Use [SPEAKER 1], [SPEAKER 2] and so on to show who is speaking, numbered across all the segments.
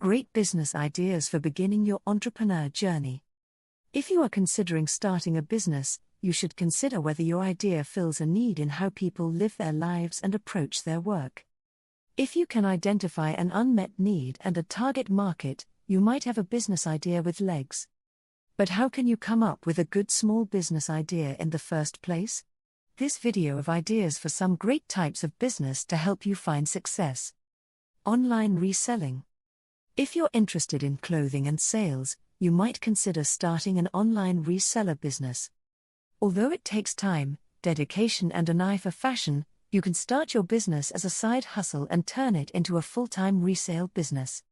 [SPEAKER 1] Great business ideas for beginning your entrepreneur journey. If you are considering starting a business, you should consider whether your idea fills a need in how people live their lives and approach their work. If you can identify an unmet need and a target market, you might have a business idea with legs. But how can you come up with a good small business idea in the first place? This video of ideas for some great types of business to help you find success. Online reselling. If you're interested in clothing and sales, you might consider starting an online reseller business. Although it takes time, dedication and an eye for fashion, you can start your business as a side hustle and turn it into a full-time resale business.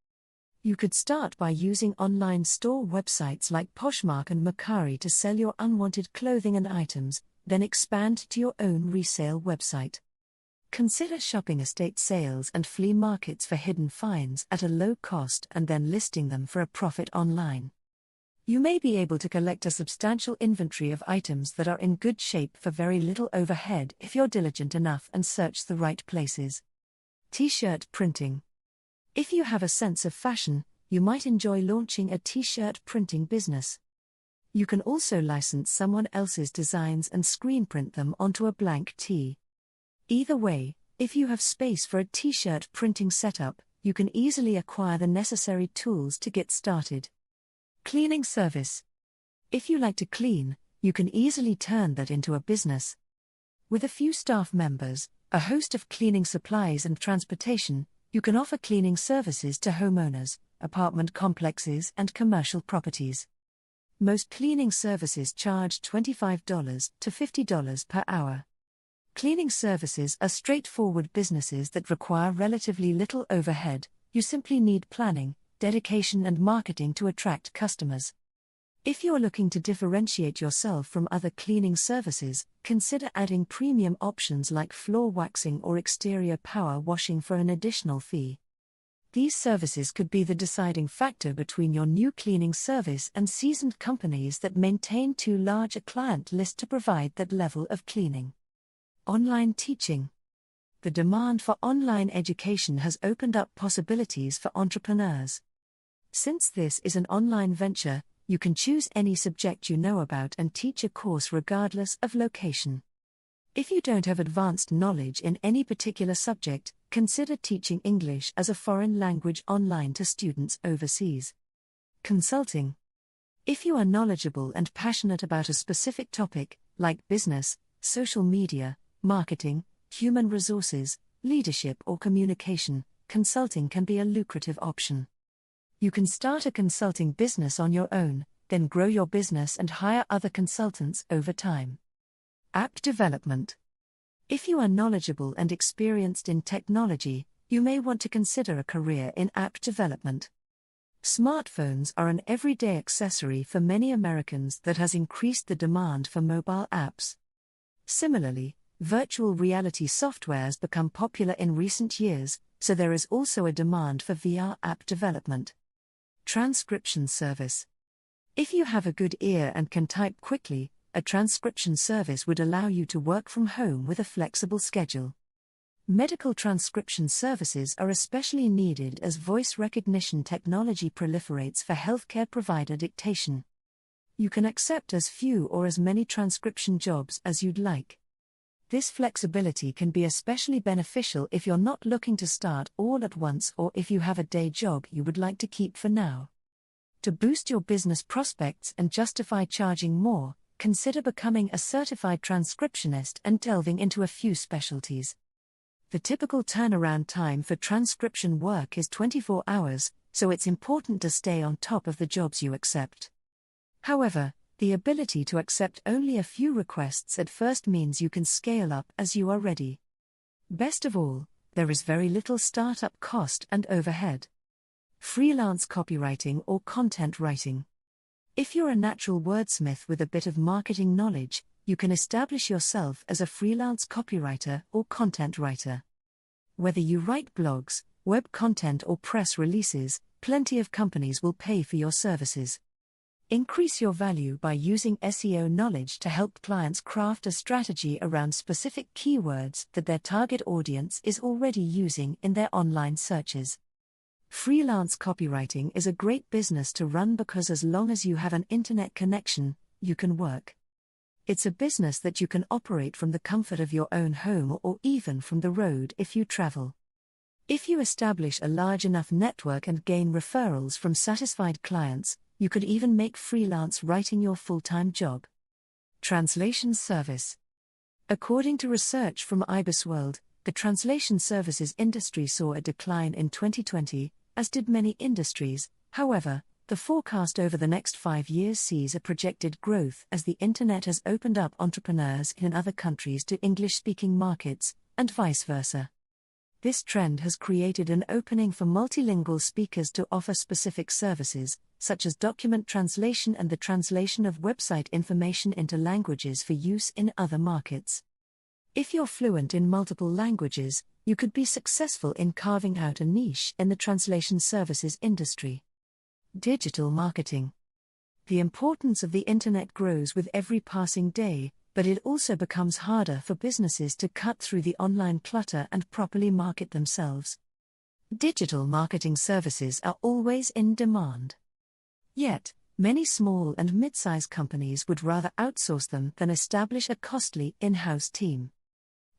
[SPEAKER 1] You could start by using online store websites like Poshmark and Mercari to sell your unwanted clothing and items, then expand to your own resale website. Consider shopping estate sales and flea markets for hidden finds at a low cost and then listing them for a profit online. You may be able to collect a substantial inventory of items that are in good shape for very little overhead if you're diligent enough and search the right places. T-shirt printing. If you have a sense of fashion, you might enjoy launching a t-shirt printing business. You can also license someone else's designs and screen print them onto a blank tee. Either way, if you have space for a t-shirt printing setup, you can easily acquire the necessary tools to get started. Cleaning service. If you like to clean, you can easily turn that into a business. With a few staff members, a host of cleaning supplies and transportation, you can offer cleaning services to homeowners, apartment complexes and commercial properties. Most cleaning services charge $25 to $50 per hour. Cleaning services are straightforward businesses that require relatively little overhead. You simply need planning, dedication and marketing to attract customers. If you're looking to differentiate yourself from other cleaning services, consider adding premium options like floor waxing or exterior power washing for an additional fee. These services could be the deciding factor between your new cleaning service and seasoned companies that maintain too large a client list to provide that level of cleaning. Online teaching. The demand for online education has opened up possibilities for entrepreneurs. Since this is an online venture, you can choose any subject you know about and teach a course regardless of location. If you don't have advanced knowledge in any particular subject, consider teaching English as a foreign language online to students overseas. Consulting. If you are knowledgeable and passionate about a specific topic, like business, social media, marketing, human resources, leadership or communication, consulting can be a lucrative option. You can start a consulting business on your own, then grow your business and hire other consultants over time. App development. If you are knowledgeable and experienced in technology, you may want to consider a career in app development. Smartphones are an everyday accessory for many Americans that has increased the demand for mobile apps. Similarly, virtual reality software has become popular in recent years, so there is also a demand for VR app development. Transcription service. If you have a good ear and can type quickly, a transcription service would allow you to work from home with a flexible schedule. Medical transcription services are especially needed as voice recognition technology proliferates for healthcare provider dictation. You can accept as few or as many transcription jobs as you'd like. This flexibility can be especially beneficial if you're not looking to start all at once or if you have a day job you would like to keep for now. To boost your business prospects and justify charging more, consider becoming a certified transcriptionist and delving into a few specialties. The typical turnaround time for transcription work is 24 hours, so it's important to stay on top of the jobs you accept. However, the ability to accept only a few requests at first means you can scale up as you are ready. Best of all, there is very little startup cost and overhead. Freelance copywriting or content writing. If you're a natural wordsmith with a bit of marketing knowledge, you can establish yourself as a freelance copywriter or content writer. Whether you write blogs, web content or press releases, plenty of companies will pay for your services. Increase your value by using SEO knowledge to help clients craft a strategy around specific keywords that their target audience is already using in their online searches. Freelance copywriting is a great business to run because as long as you have an internet connection, you can work. It's a business that you can operate from the comfort of your own home or even from the road if you travel. If you establish a large enough network and gain referrals from satisfied clients, you could even make freelance writing your full-time job. Translation service. According to research from IBISWorld, the translation services industry saw a decline in 2020, as did many industries. However, the forecast over the next 5 years sees a projected growth as the internet has opened up entrepreneurs in other countries to English-speaking markets, and vice versa. This trend has created an opening for multilingual speakers to offer specific services, such as document translation and the translation of website information into languages for use in other markets. If you're fluent in multiple languages, you could be successful in carving out a niche in the translation services industry. Digital marketing. The importance of the internet grows with every passing day, but it also becomes harder for businesses to cut through the online clutter and properly market themselves. Digital marketing services are always in demand. Yet, many small and mid-sized companies would rather outsource them than establish a costly in-house team.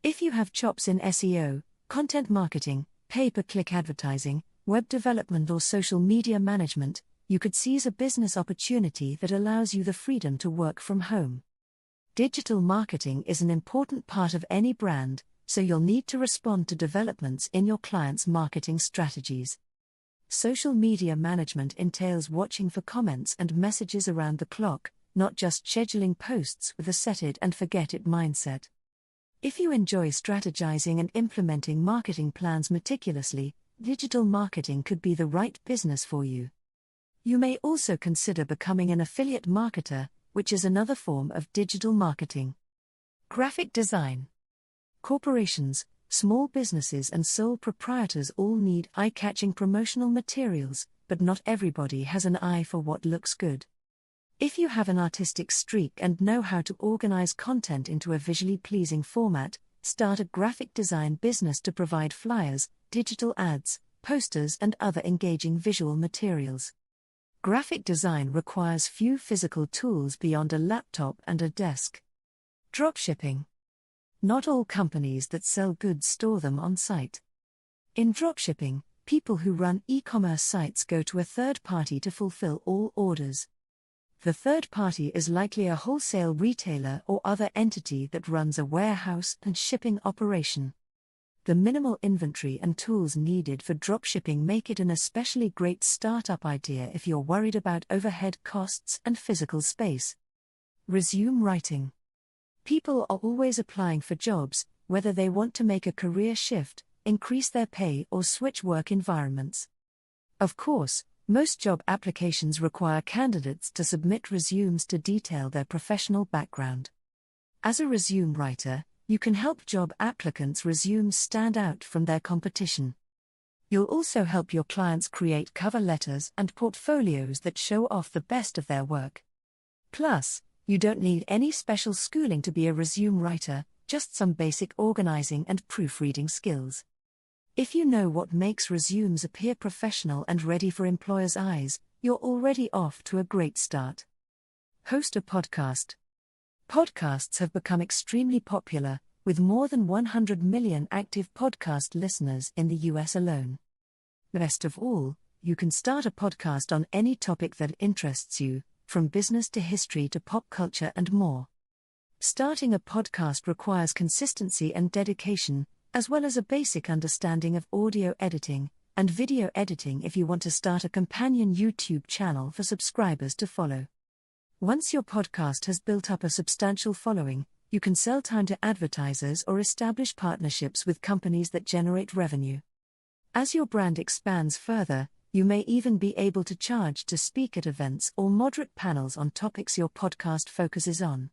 [SPEAKER 1] If you have chops in SEO, content marketing, pay-per-click advertising, web development or social media management, you could seize a business opportunity that allows you the freedom to work from home. Digital marketing is an important part of any brand, so you'll need to respond to developments in your clients' marketing strategies. Social media management entails watching for comments and messages around the clock, not just scheduling posts with a set-it-and-forget-it mindset. If you enjoy strategizing and implementing marketing plans meticulously, digital marketing could be the right business for you. You may also consider becoming an affiliate marketer, which is another form of digital marketing. Graphic design. Corporations, small businesses and sole proprietors all need eye-catching promotional materials, but not everybody has an eye for what looks good. If you have an artistic streak and know how to organize content into a visually pleasing format, start a graphic design business to provide flyers, digital ads, posters and other engaging visual materials. Graphic design requires few physical tools beyond a laptop and a desk. Dropshipping. Not all companies that sell goods store them on site. In dropshipping, people who run e-commerce sites go to a third party to fulfill all orders. The third party is likely a wholesale retailer or other entity that runs a warehouse and shipping operation. The minimal inventory and tools needed for dropshipping make it an especially great startup idea if you're worried about overhead costs and physical space. Resume writing. People are always applying for jobs, whether they want to make a career shift, increase their pay or switch work environments. Of course, most job applications require candidates to submit resumes to detail their professional background. As a resume writer, you can help job applicants' resumes stand out from their competition. You'll also help your clients create cover letters and portfolios that show off the best of their work. Plus, you don't need any special schooling to be a resume writer, just some basic organizing and proofreading skills. If you know what makes resumes appear professional and ready for employers' eyes, you're already off to a great start. Host a podcast. Podcasts have become extremely popular, with more than 100 million active podcast listeners in the US alone. Best of all, you can start a podcast on any topic that interests you, from business to history to pop culture and more. Starting a podcast requires consistency and dedication, as well as a basic understanding of audio editing and video editing if you want to start a companion YouTube channel for subscribers to follow. Once your podcast has built up a substantial following, you can sell time to advertisers or establish partnerships with companies that generate revenue. As your brand expands further, you may even be able to charge to speak at events or moderate panels on topics your podcast focuses on.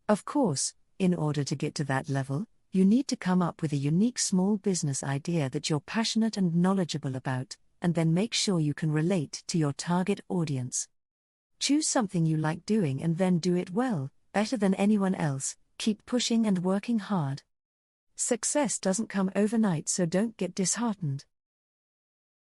[SPEAKER 1] Of course, in order to get to that level, you need to come up with a unique small business idea that you're passionate and knowledgeable about, and then make sure you can relate to your target audience. Choose something you like doing and then do it well, better than anyone else. Keep pushing and working hard. Success doesn't come overnight, so don't get disheartened.